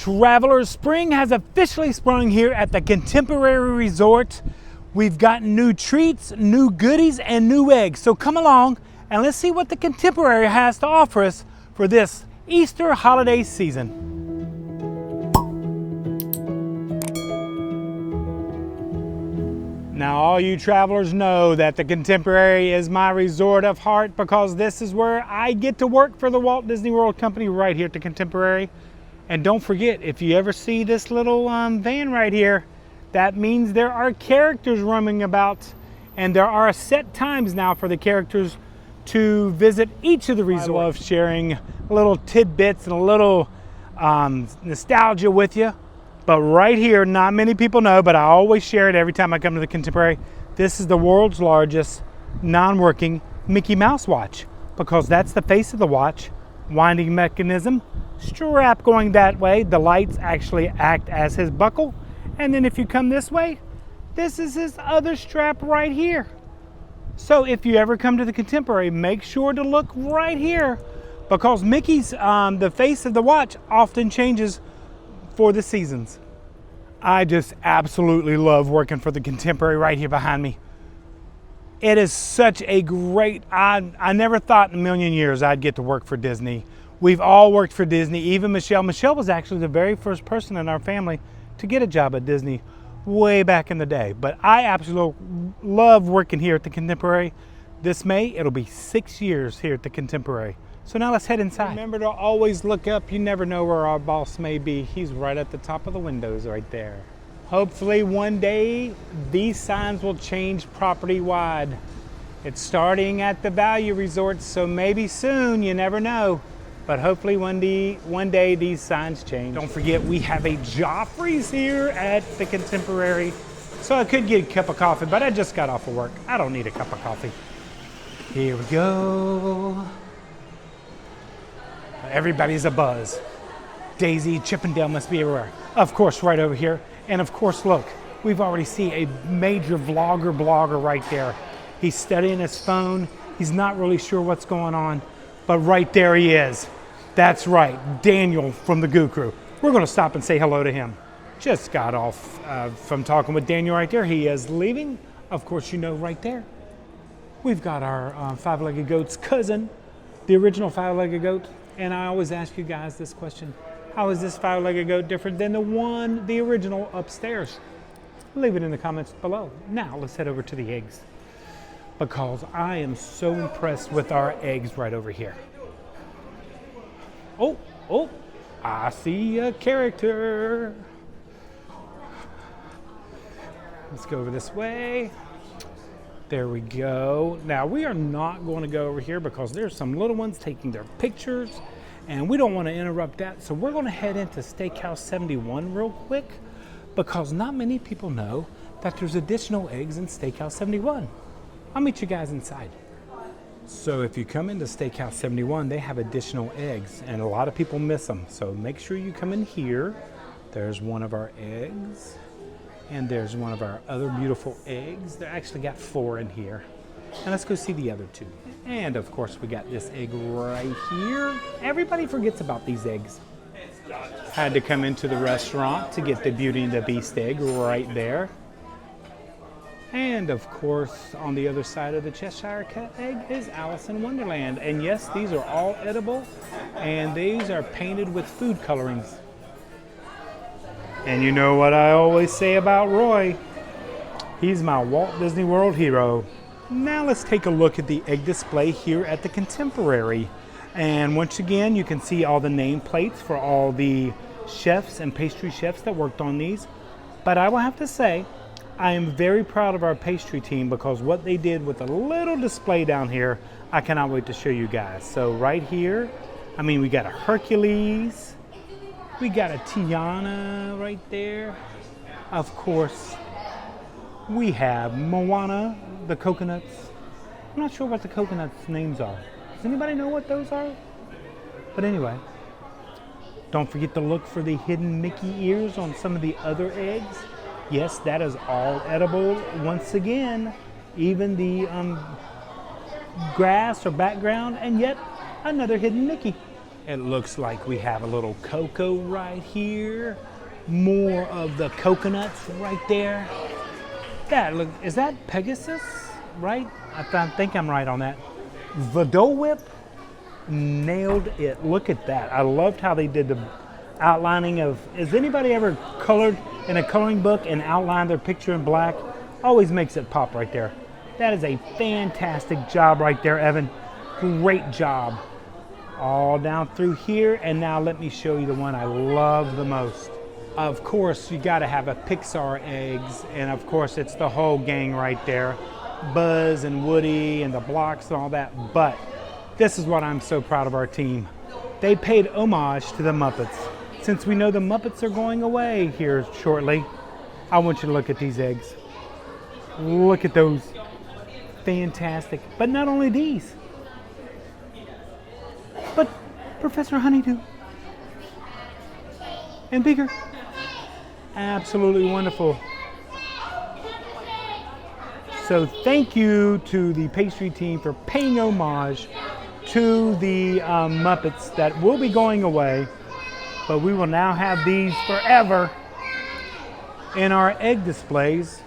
Travelers, spring has officially sprung here at the Contemporary Resort. We've got new treats, new goodies, and new eggs. So come along and let's see what the Contemporary has to offer us for this Easter holiday season. Now all you travelers know that the Contemporary is my resort of heart because this is where I get to work for the Walt Disney World Company right here at the Contemporary. And don't forget, if you ever see this little van right here, that means there are characters roaming about, and there are set times now for the characters to visit each of the resorts. I love sharing little tidbits and a little nostalgia with you. But right here, not many people know, but I always share it every time I come to the Contemporary. This is the world's largest non-working Mickey Mouse watch because that's the face of the watch, winding mechanism, strap going that way. The lights actually act as his buckle. And then if you come this way, this is his other strap right here. So if you ever come to the Contemporary, make sure to look right here because Mickey's, the face of the watch often changes for the seasons. I just absolutely love working for the Contemporary right here behind me. It is such a great, I never thought in a million years I'd get to work for Disney. We've all worked for Disney, even Michelle. Michelle was actually the very first person in our family to get a job at Disney way back in the day. But I absolutely love working here at the Contemporary. This May, it'll be 6 years here at the Contemporary. So now let's head inside. Remember to always look up. You never know where our boss may be. He's right at the top of the windows right there. Hopefully one day these signs will change property-wide. It's starting at the value resorts, so maybe soon, you never know. But hopefully one day these signs change. Don't forget we have a Joffrey's here at the Contemporary. So I could get a cup of coffee, but I just got off of work. I don't need a cup of coffee. Here we go. Everybody's abuzz. Daisy, Chippendale must be everywhere. Of course, right over here. And of course, look, we've already seen a major blogger right there. He's studying his phone. He's not really sure what's going on. But right there he is. That's right, Daniel from the Goo Crew. We're gonna stop and say hello to him. Just got off from talking with Daniel right there. He is leaving. Of course, you know right there. We've got our five-legged goat's cousin, the original five-legged goat. And I always ask you guys this question. How is this five-legged goat different than the original upstairs? Leave it in the comments below. Now let's head over to the eggs, because I am so impressed with our eggs right over here. Oh, I see a character. Let's go over this way. There we go. Now we are not going to go over here because there's some little ones taking their pictures and we don't want to interrupt that. So we're going to head into Steakhouse 71 real quick because not many people know that there's additional eggs in Steakhouse 71. I'll meet you guys inside. So if you come into Steakhouse 71, they have additional eggs and a lot of people miss them. So make sure you come in here. There's one of our eggs and there's one of our other beautiful eggs. They actually got 4 in here. And let's go see the other 2. And of course we got this egg right here. Everybody forgets about these eggs. Had to come into the restaurant to get the Beauty and the Beast egg right there. And of course, on the other side of the Cheshire Cat egg is Alice in Wonderland. And yes, these are all edible, and these are painted with food colorings. And you know what I always say about Roy? He's my Walt Disney World hero. Now let's take a look at the egg display here at the Contemporary. And once again, you can see all the nameplates for all the chefs and pastry chefs that worked on these. But I will have to say, I am very proud of our pastry team because what they did with a little display down here, I cannot wait to show you guys. So right here, we got a Hercules, we got a Tiana right there. Of course, we have Moana, the coconuts. I'm not sure what the coconuts' names are. Does anybody know what those are? But anyway, don't forget to look for the hidden Mickey ears on some of the other eggs. Yes, that is all edible. Once again, even the grass or background, and yet another hidden Mickey. It looks like we have a little cocoa right here. More of the coconuts right there. Is that Pegasus, right? I think I'm right on that. The Dole Whip, nailed it. Look at that. I loved how they did the outlining of, has anybody ever colored in a coloring book and outlined their picture in black? Always makes it pop right there. That is a fantastic job right there, Evan. Great job. All down through here, and now let me show you the one I love the most. Of course, you gotta have a Pixar eggs, and of course it's the whole gang right there. Buzz and Woody and the blocks and all that, but this is what I'm so proud of our team. They paid homage to the Muppets. Since we know the Muppets are going away here shortly, I want you to look at these eggs. Look at those. Fantastic. But not only these, but Professor Honeydew. And bigger. Absolutely wonderful. So thank you to the pastry team for paying homage to the Muppets that will be going away, but we will now have these forever in our egg displays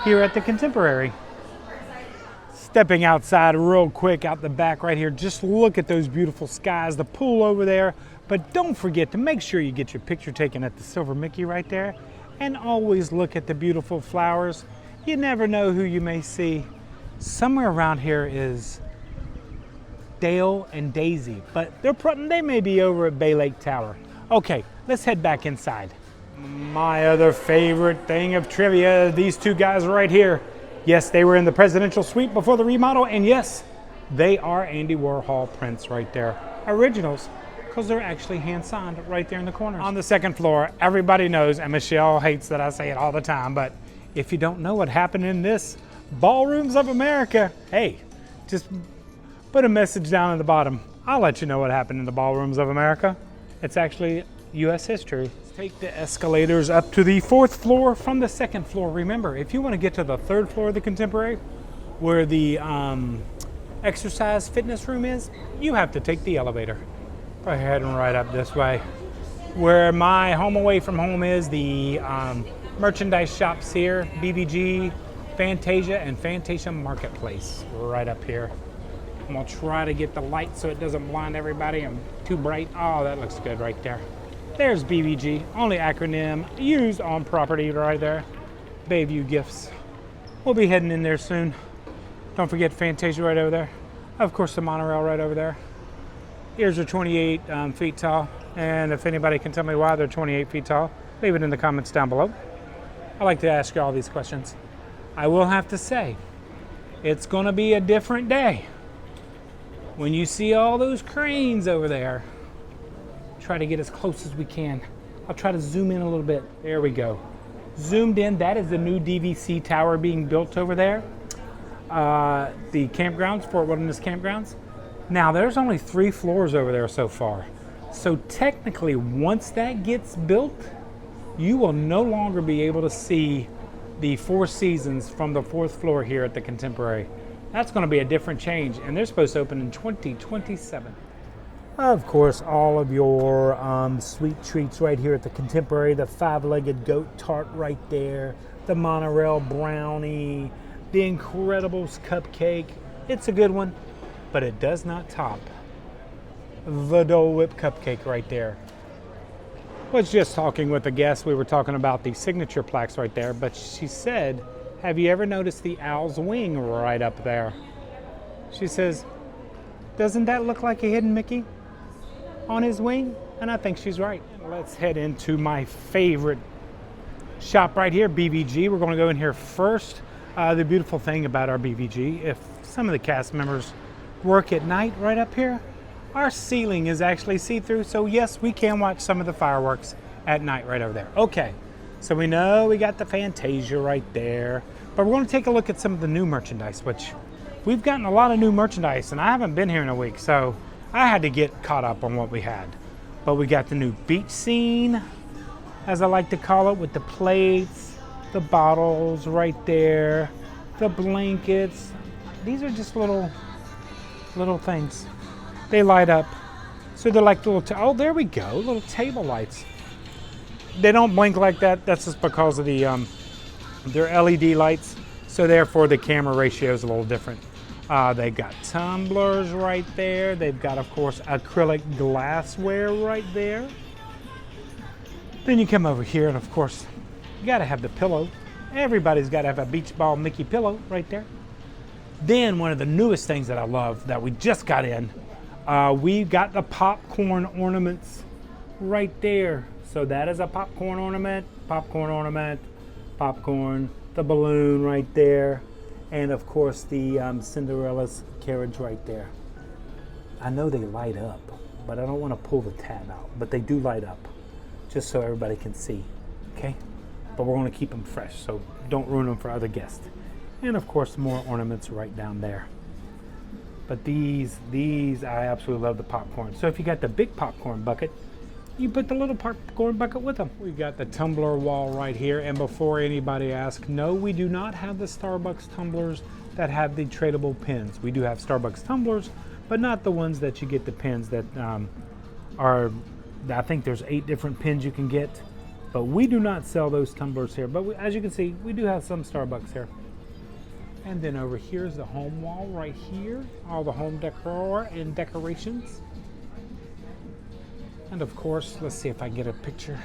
here at the Contemporary. Stepping outside real quick out the back right here, just look at those beautiful skies, the pool over there, but don't forget to make sure you get your picture taken at the Silver Mickey right there, and always look at the beautiful flowers. You never know who you may see. Somewhere around here is Dale and Daisy, but they may be over at Bay Lake Tower. Okay, let's head back inside. My other favorite thing of trivia, these two guys right here. Yes, they were in the presidential suite before the remodel, and yes, they are Andy Warhol prints right there. Originals, because they're actually hand-signed right there in the corners. On the second floor, everybody knows, and Michelle hates that I say it all the time, but if you don't know what happened in this Ballrooms of America, hey, just put a message down at the bottom. I'll let you know what happened in the Ballrooms of America. It's actually U.S. history. Let's take the escalators up to the 4th floor from the 2nd floor. Remember, if you want to get to the 3rd floor of the Contemporary, where the exercise fitness room is, you have to take the elevator. Go ahead and right up this way. Where my home away from home is, the merchandise shops here, BBG, Fantasia, and Fantasia Marketplace, right up here. I'm gonna try to get the light so it doesn't blind everybody. I'm too bright. Oh, that looks good right there. There's BBG, only acronym used on property right there. Bayview Gifts. We'll be heading in there soon. Don't forget Fantasia right over there. Of course, the monorail right over there. Ears are 28 feet tall, and if anybody can tell me why they're 28 feet tall, leave it in the comments down below. I like to ask you all these questions. I will have to say, it's gonna be a different day. When you see all those cranes over there, try to get as close as we can. I'll try to zoom in a little bit. There we go. Zoomed in, that is the new DVC tower being built over there. The campgrounds, Fort Wilderness Campgrounds. Now there's only 3 floors over there so far. So technically, once that gets built, you will no longer be able to see the 4 seasons from the 4th floor here at the Contemporary. That's going to be a different change, and they're supposed to open in 2027. Of course, all of your sweet treats right here at the Contemporary, the 5-legged goat tart right there, the monorail brownie, the Incredibles cupcake. It's a good one, but it does not top the Dole Whip cupcake right there. Was just talking with a guest. We were talking about the signature plaques right there, but she said, have you ever noticed the owl's wing right up there? She says, doesn't that look like a hidden Mickey on his wing? And I think she's right. Let's head into my favorite shop right here, BVG. We're going to go in here first. The beautiful thing about our BVG, if some of the cast members work at night right up here, our ceiling is actually see-through, so yes, we can watch some of the fireworks at night right over there. Okay, so we know we got the Fantasia right there, but we're going to take a look at some of the new merchandise, which we've gotten a lot of new merchandise, and I haven't been here in a week, so I had to get caught up on what we had. But we got the new beach scene, as I like to call it, with the plates, the bottles right there, the blankets. These are just little things. They light up. So they're like little, oh, there we go, little table lights. They don't blink like that. That's just because of the, they're LED lights. So therefore the camera ratio is a little different. They've got tumblers right there. They've got, of course, acrylic glassware right there. Then you come over here and, of course, you gotta have the pillow. Everybody's gotta have a beach ball Mickey pillow right there. Then one of the newest things that I love that we just got in, we've got the popcorn ornaments right there. So that is a popcorn ornament, popcorn, the balloon right there, and of course the Cinderella's carriage right there. I know they light up, but I don't want to pull the tab out, but they do light up, just so everybody can see, okay? But we're going to keep them fresh, so don't ruin them for other guests. And of course, more ornaments right down there. But these, I absolutely love the popcorn. So if you got the big popcorn bucket, you put the little popcorn bucket with them. We got the tumbler wall right here. And before anybody asks, no, we do not have the Starbucks tumblers that have the tradable pins. We do have Starbucks tumblers, but not the ones that you get the pins that are, I think there's 8 different pins you can get. But we do not sell those tumblers here. But as you can see, we do have some Starbucks here. And then over here is the home wall right here. All the home decor and decorations. And of course, let's see if I can get a picture.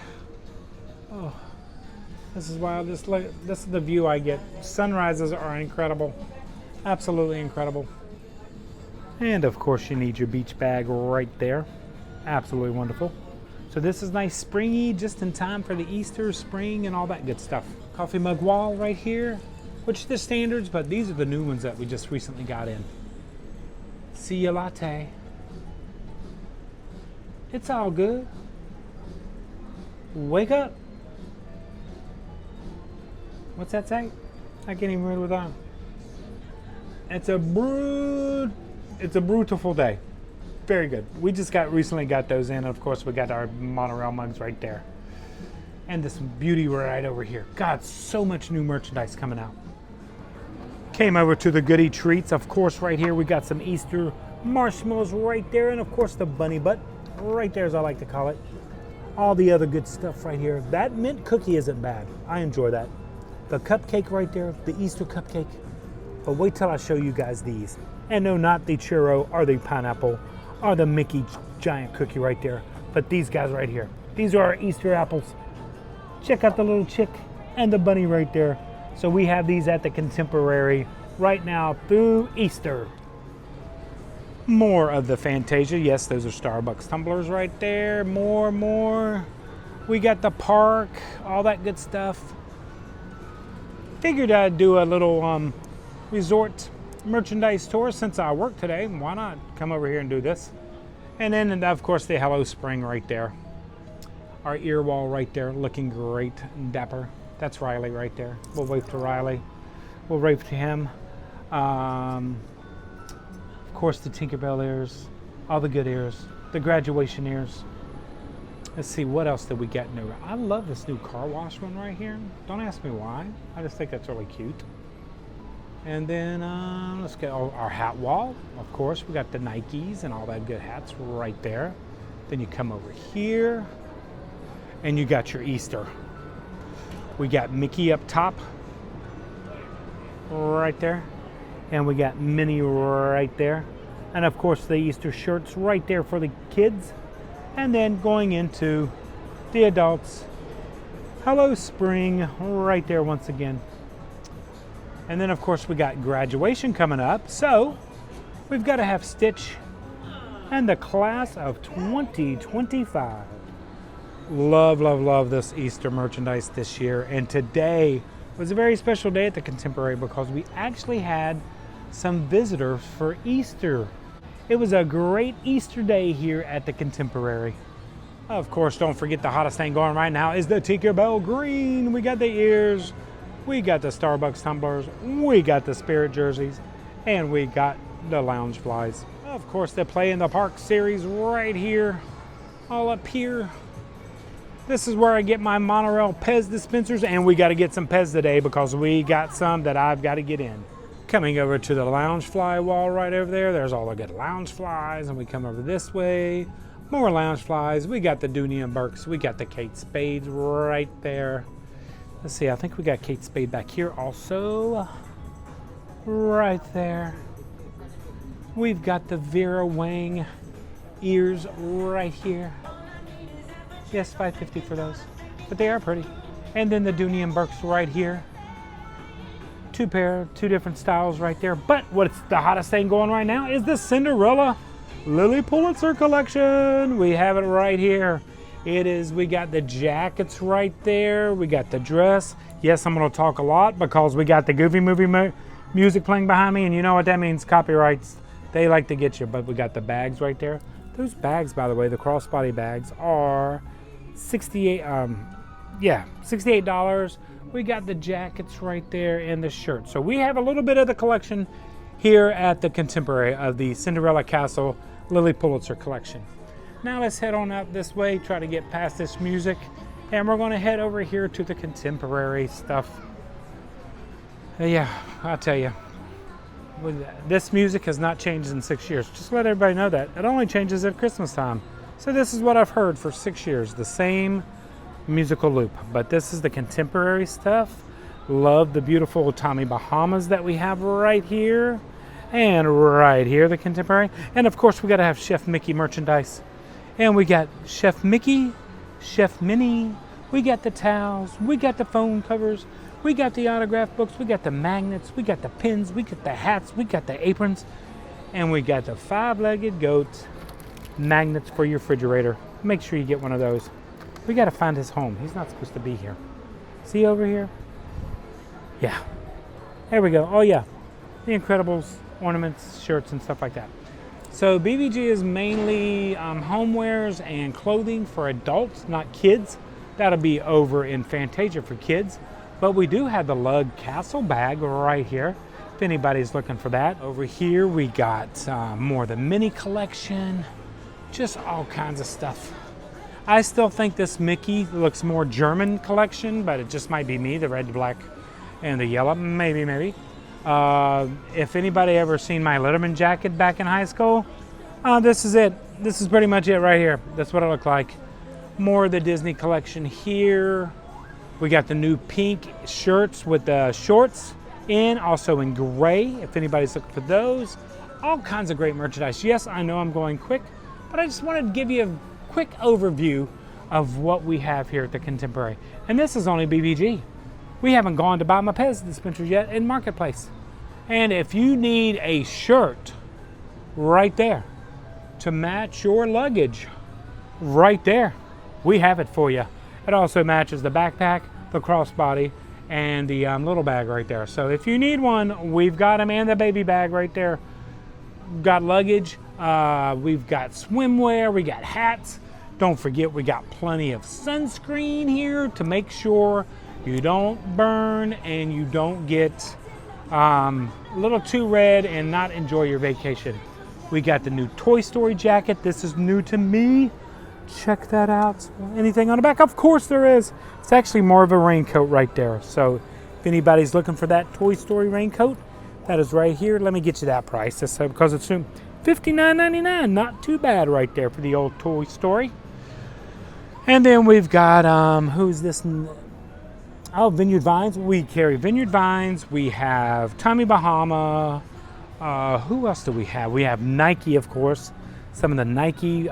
Oh, this is wild. This is the view I get. Sunrises are incredible. Absolutely incredible. And of course, you need your beach bag right there. Absolutely wonderful. So this is nice springy, just in time for the Easter, spring, and all that good stuff. Coffee mug wall right here, which are the standards, but these are the new ones that we just recently got in. See ya latte. It's all good. Wake up. What's that say? I can't even read what on. It's a beautiful day. Very good. We just recently got those in, and of course we got our monorail mugs right there. And this beauty right over here. God, so much new merchandise coming out. Came over to the goodie treats. Of course, right here we got some Easter marshmallows right there, and of course the bunny butt right there, as I like to call it. All the other good stuff right here. That mint cookie isn't bad. I enjoy that. The cupcake right there, the Easter cupcake. But wait till I show you guys these. And no, not the churro or the pineapple or the Mickey giant cookie right there, but these guys right here. These are our Easter apples. Check out the little chick and the bunny right there. So we have these at the Contemporary right now through Easter. More of the Fantasia. Yes, those are Starbucks tumblers right there. More. We got the park, all that good stuff. Figured I'd do a little resort merchandise tour since I work today. Why not come over here and do this? And then, of course, the Hello Spring right there. Our ear wall right there, looking great and dapper. That's Riley right there. We'll wave to Riley. We'll wave to him. Of course, the Tinkerbell ears, all the good ears, the graduation ears. Let's see, what else did we get new? I love this new car wash one right here. Don't ask me why. I just think that's really cute. And then let's get our hat wall. Of course, we got the Nikes and all that good hats right there. Then you come over here and you got your Easter. We got Mickey up top right there. And we got Minnie right there. And of course the Easter shirts right there for the kids. And then going into the adults, Hello Spring right there once again. And then of course we got graduation coming up. So we've got to have Stitch and the class of 2025. Love this Easter merchandise this year. And today was a very special day at the Contemporary because we actually had some visitors for Easter. It was a great Easter day here at the Contemporary. Of course, don't forget the hottest thing going right now is the Tinkerbell Green. We got the ears, we got the Starbucks tumblers, we got the Spirit jerseys, and we got the lounge flies. Of course, the Play in the Park series right here, all up here. This is where I get my monorail Pez dispensers, and we got to get some Pez today because we got some that I've got to get in. Coming over to the lounge fly wall right over there, there's all the good lounge flies, and we come over this way. More Loungeflies. We got the Dooney and Burks. We got the Kate Spades right there. Let's see, I think we got Kate Spade back here also. Right there. We've got the Vera Wang ears right here. Yes, $5.50 for those. But they are pretty. And then the Dooney and Burks right here. Two different styles right there. But what's the hottest thing going right now is the Cinderella Lily Pulitzer collection. We have it right here. It is, we got the jackets right there. We got the dress. Yes, I'm going to talk a lot because we got the Goofy movie music playing behind me, and you know what that means, copyrights. They like to get you, but we got the bags right there. Those bags, by the way, the crossbody bags are $68. We got the jackets right there and the shirt. So we have a little bit of the collection here at the Contemporary of the Cinderella Castle Lily Pulitzer collection. Now let's head on out this way, try to get past this music, and we're going to head over here to the Contemporary stuff. Yeah, I'll tell you, this music has not changed in 6 years. Just let everybody know that. It only changes at Christmas time. So this is what I've heard for 6 years, the same musical loop. But this is the Contemporary stuff. Love the beautiful Tommy Bahamas that we have right here. And right here, the Contemporary. And of course, we got to have Chef Mickey merchandise. And we got Chef Mickey, Chef Minnie, we got the towels, we got the phone covers, we got the autograph books, we got the magnets, we got the pins, we got the hats, we got the aprons, and we got the 5-legged goat magnets for your refrigerator. Make sure you get one of those. We got to find his home. He's not supposed to be here. See over here? Yeah. There we go. Oh yeah. The Incredibles ornaments, shirts, and stuff like that. So BVG is mainly homewares and clothing for adults, not kids. That'll be over in Fantasia for kids. But we do have the Lug Castle bag right here, if anybody's looking for that. Over here we got more of the mini collection, just all kinds of stuff. I still think this Mickey looks more German collection, but it just might be me, the red, black, and the yellow, maybe. If anybody ever seen my Letterman jacket back in high school, this is it. This is pretty much it right here. That's what it looked like. More of the Disney collection here. We got the new pink shirts with the shorts in, also in gray, if anybody's looking for those. All kinds of great merchandise. Yes, I know I'm going quick, but I just wanted to give you a quick overview of what we have here at the Contemporary. And this is only BVG. We haven't gone to buy my Pez dispensers yet in Marketplace. And if you need a shirt right there to match your luggage right there, we have it for you. It also matches the backpack, the crossbody, and the little bag right there. So if you need one, we've got them, and the baby bag right there. We've got luggage, we've got swimwear, we got hats. Don't forget, we got plenty of sunscreen here to make sure you don't burn and you don't get a little too red and not enjoy your vacation. We got the new Toy Story jacket. This is new to me. Check that out. Anything on the back? Of course there is. It's actually more of a raincoat right there. So if anybody's looking for that Toy Story raincoat, that is right here. Let me get you that price. Just because it's $59.99. Not too bad right there for the old Toy Story. And then we've got, who's this? Oh, Vineyard Vines. We carry Vineyard Vines. We have Tommy Bahama. Who else do we have? We have Nike, of course. Some of the Nike.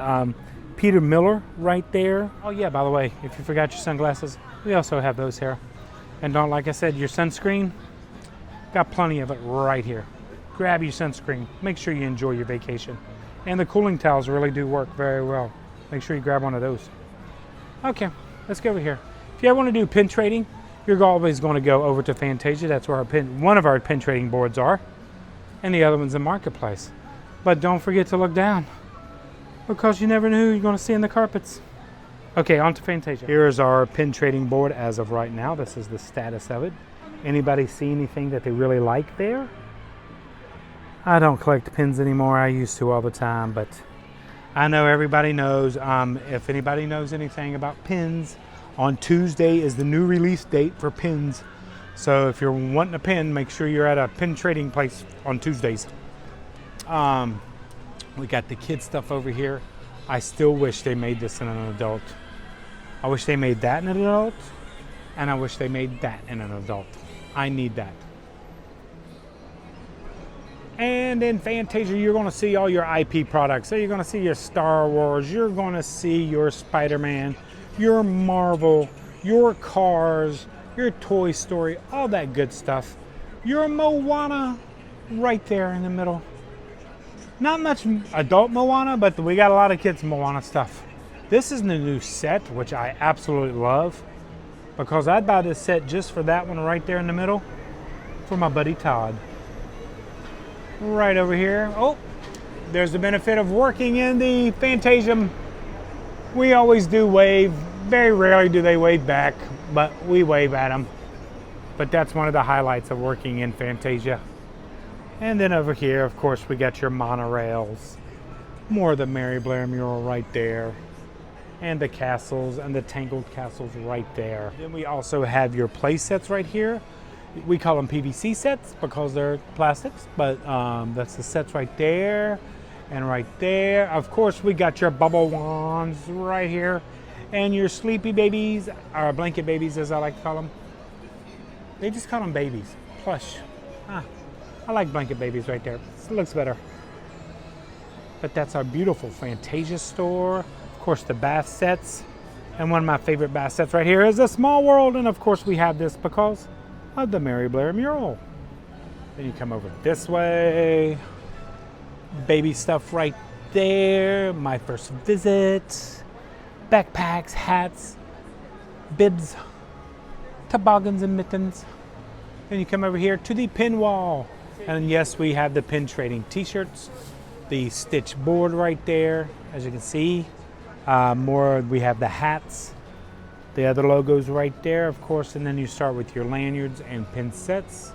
Peter Miller right there. Oh yeah, by the way, if you forgot your sunglasses, we also have those here. And don't, like I said, your sunscreen, got plenty of it right here. Grab your sunscreen. Make sure you enjoy your vacation. And the cooling towels really do work very well. Make sure you grab one of those. Okay, let's go over here. If you ever want to do pin trading, you're always going to go over to Fantasia. That's where one of our pin trading boards are. And the other one's in Marketplace. But don't forget to look down, because you never know who you're going to see in the carpets. Okay, on to Fantasia. Here's our pin trading board as of right now. This is the status of it. Anybody see anything that they really like there? I don't collect pins anymore. I used to all the time, but I know everybody knows. If anybody knows anything about pins, on Tuesday is the new release date for pins. So if you're wanting a pin, make sure you're at a pin trading place on Tuesdays. We got the kid stuff over here. I still wish they made this in an adult. I wish they made that in an adult, and I wish they made that in an adult. I need that. And in Fantasia, you're going to see all your IP products. So you're going to see your Star Wars, you're going to see your Spider-Man, your Marvel, your Cars, your Toy Story, all that good stuff. Your Moana right there in the middle. Not much adult Moana, but we got a lot of kids Moana stuff. This is the new set, which I absolutely love, because I'd buy this set just for that one right there in the middle for my buddy Todd. Right over here. Oh, there's the benefit of working in the Fantasia. We always do wave. Very rarely do they wave back, but we wave at them. But that's one of the highlights of working in Fantasia. And then over here, of course, we got your monorails. More of the Mary Blair mural right there. And the castles and the tangled castles right there. Then we also have your play sets right here. We call them PVC sets because they're plastics, but that's the sets right there and right there. Of course, we got your bubble wands right here and your sleepy babies, or blanket babies as I like to call them. They just call them babies, plush. I like blanket babies right there. It looks better. But that's our beautiful Fantasia store. Of course, the bath sets. And one of my favorite bath sets right here is a Small World. And of course, we have this because of the Mary Blair mural. Then you come over this way. Baby stuff right there. My First Visit. Backpacks, hats, bibs, toboggans, and mittens. Then you come over here to the pin wall. And yes, we have the pin trading t-shirts. The stitch board right there, as you can see. We have the hats. The other logos right there, of course, and then you start with your lanyards and pin sets,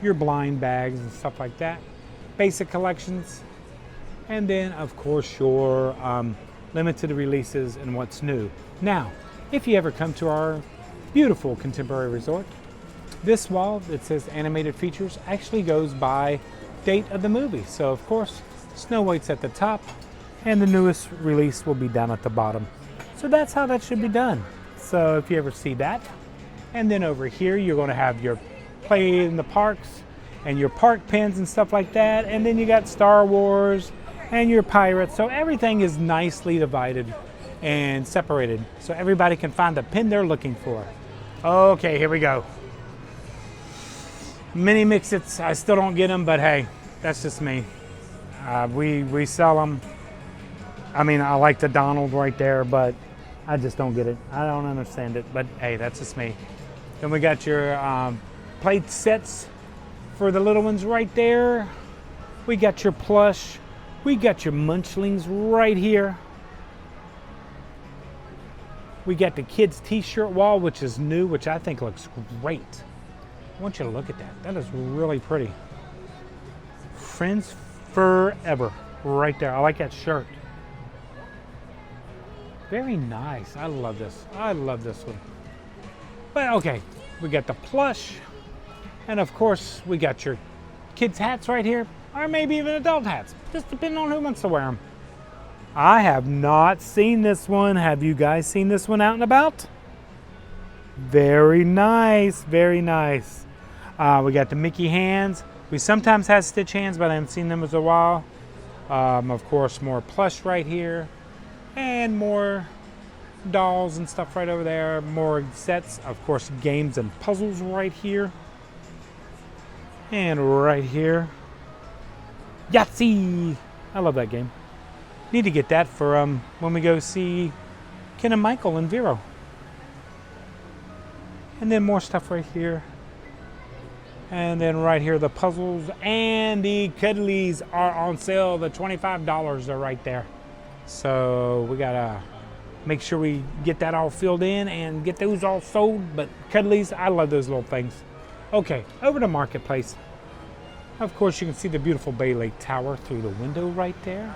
your blind bags and stuff like that, basic collections, and then, of course, your limited releases and what's new. Now, if you ever come to our beautiful contemporary resort, this wall that says animated features actually goes by date of the movie. So, of course, Snow White's at the top, and the newest release will be down at the bottom. So that's how that should be done. So if you ever see that. And then over here, you're going to have your play in the parks and your park pins and stuff like that. And then you got Star Wars and your pirates. So everything is nicely divided and separated so everybody can find the pin they're looking for. Okay, here we go. Mini Mix-Its, I still don't get them, but hey, that's just me. We sell them. I mean, I like the Donald right there, but I just don't get it. I don't understand it, but hey, that's just me. Then we got your plate sets for the little ones right there. We got your plush. We got your Munchlings right here. We got the kids t-shirt wall, which is new, which I think looks great. I want you to look at that. That is really pretty. Friends Forever right there. I like that shirt. Very nice. I love this. I love this one. But okay, we got the plush. And of course, we got your kids' hats right here. Or maybe even adult hats. Just depending on who wants to wear them. I have not seen this one. Have you guys seen this one out and about? Very nice. Very nice. We got the Mickey hands. We sometimes have Stitch hands, but I haven't seen them in a while. Of course, more plush right here. And more dolls and stuff right over there. More sets. Of course, games and puzzles right here. And right here. Yahtzee! I love that game. Need to get that for when we go see Ken and Michael and Vero. And then more stuff right here. And then right here, the puzzles and the cuddlies are on sale. The $25 are right there. So we gotta make sure we get that all filled in and get those all sold. But cuddlies, I love those little things. Okay, over to Marketplace. Of course, you can see the beautiful Bay Lake Tower through the window right there.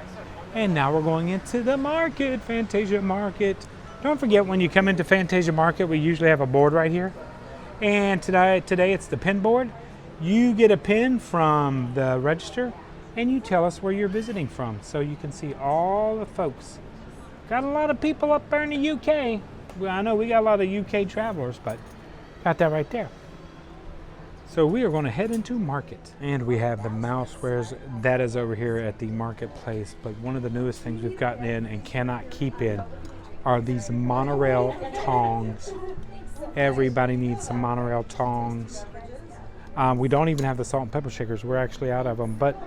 And now we're going into the market, Fantasia Market. Don't forget, when you come into Fantasia Market, we usually have a board right here. And today it's the pin board. You get a pin from the register and you tell us where you're visiting from. So you can see all the folks Got a lot of people up there in the UK. Well, I know we got a lot of UK travelers, but got that right there. So we are going to head into market. And we have the mousewares. That is over here at the marketplace. But one of the newest things we've gotten in and cannot keep in are these monorail tongs. Everybody needs some monorail tongs. We don't even have the salt and pepper shakers. We're actually out of them. But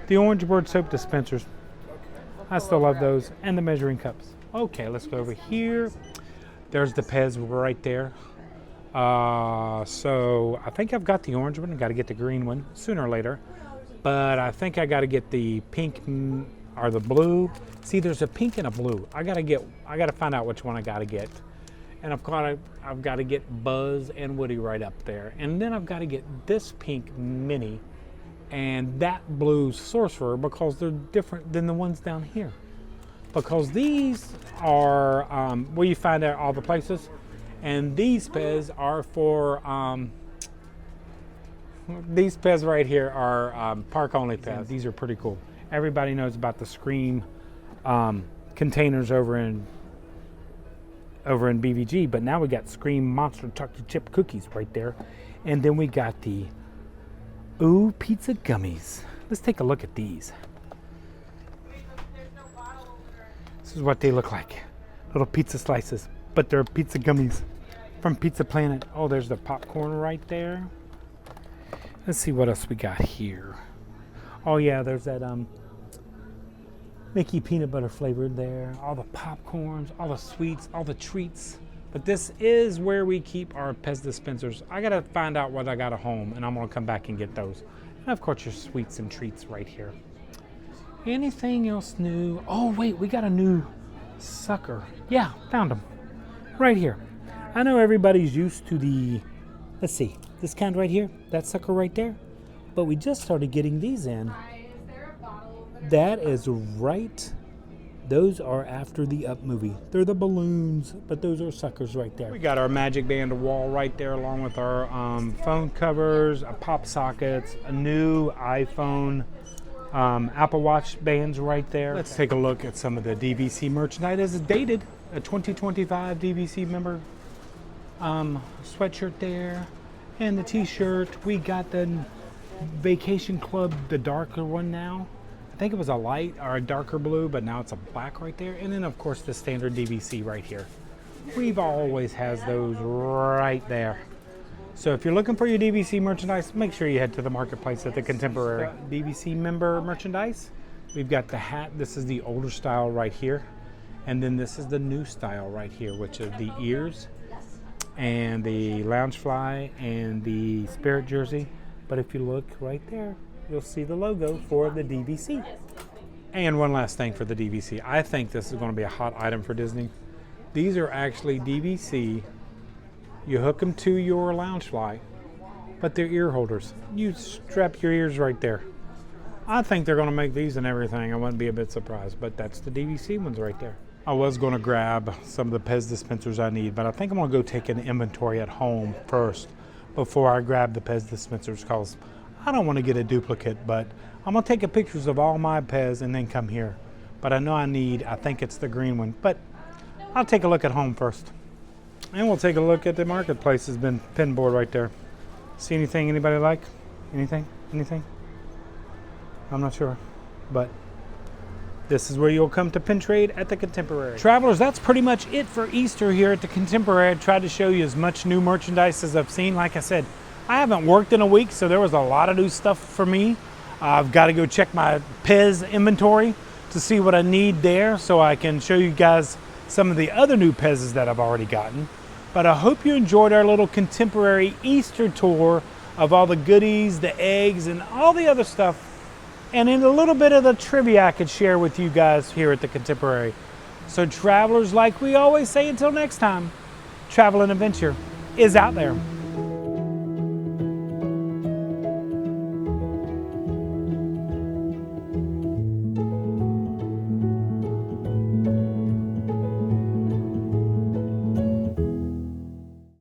the Orange Bird soap dispensers, I still love those. And the measuring cups. Okay, let's go over here. There's the Pez right there. So I think I've got the orange one. I got to get the green one sooner or later. But I think I got to get the pink or the blue. See, there's a pink and a blue. I got to find out which one I got to get. And I've got to get Buzz and Woody right up there. And then I've got to get this pink mini and that blue sorcerer because they're different than the ones down here. Because these are where you find out all the places. And these Pez are for, these Pez right here are park only Pez. These are pretty cool. Everybody knows about the Scream containers over in BVG, but now we got Scream Monster Chocolate Chip Cookies right there. And then we got the Ooh Pizza Gummies. Let's take a look at these. This is what they look like. Little pizza slices, but they're pizza gummies from Pizza Planet. Oh, there's the popcorn right there. Let's see what else we got here. Oh yeah, there's that Mickey peanut butter flavored there. All the popcorns, all the sweets, all the treats. But this is where we keep our Pez dispensers. I gotta find out what I got at home, and I'm gonna come back and get those. And of course your sweets and treats right here. Anything else new? Oh wait, we got a new sucker. Yeah, found them. Right here. I know everybody's used to the, let's see, this kind right here, that sucker right there. But we just started getting these in. That is right. Those are after the Up movie. They're the balloons, but those are suckers right there. We got our Magic Band wall right there along with our phone covers, pop sockets, a new iPhone, Apple Watch bands right there. Let's take a look at some of the DVC merchandise. This is dated, a 2025 DVC member sweatshirt there, and the t-shirt. We got the Vacation Club, the darker one now. I think it was a light or a darker blue, but now it's a black right there. And then of course the standard DVC right here. We've always has those right there. So if you're looking for your DVC merchandise, make sure you head to the marketplace at the Contemporary. DVC member merchandise. We've got the hat. This is the older style right here. And then this is the new style right here, which is the ears and the Loungefly and the Spirit jersey. But if you look right there, you'll see the logo for the DVC. And one last thing for the DVC. I think this is going to be a hot item for Disney. These are actually DVC. You hook them to your Loungefly, but they're ear holders. You strap your ears right there. I think they're going to make these and everything. I wouldn't be a bit surprised, but that's the DVC ones right there. I was going to grab some of the Pez dispensers I need, but I think I'm going to go take an inventory at home first before I grab the Pez dispensers, because I don't want to get a duplicate, but I'm going to take pictures of all my Pez and then come here. But I know I think it's the green one, but I'll take a look at home first. And we'll take a look at the marketplace. Has been pinboard right there. See anything anybody like? Anything? I'm not sure, but this is where you'll come to pin trade at the Contemporary. Travelers, that's pretty much it for Easter here at the Contemporary. I tried to show you as much new merchandise as I've seen. Like I said, I haven't worked in a week, so there was a lot of new stuff for me. I've got to go check my Pez inventory to see what I need there so I can show you guys some of the other new Pez's that I've already gotten. But I hope you enjoyed our little Contemporary Easter tour of all the goodies, the eggs, and all the other stuff. And in a little bit of the trivia I could share with you guys here at the Contemporary. So travelers, like we always say, until next time, travel and adventure is out there.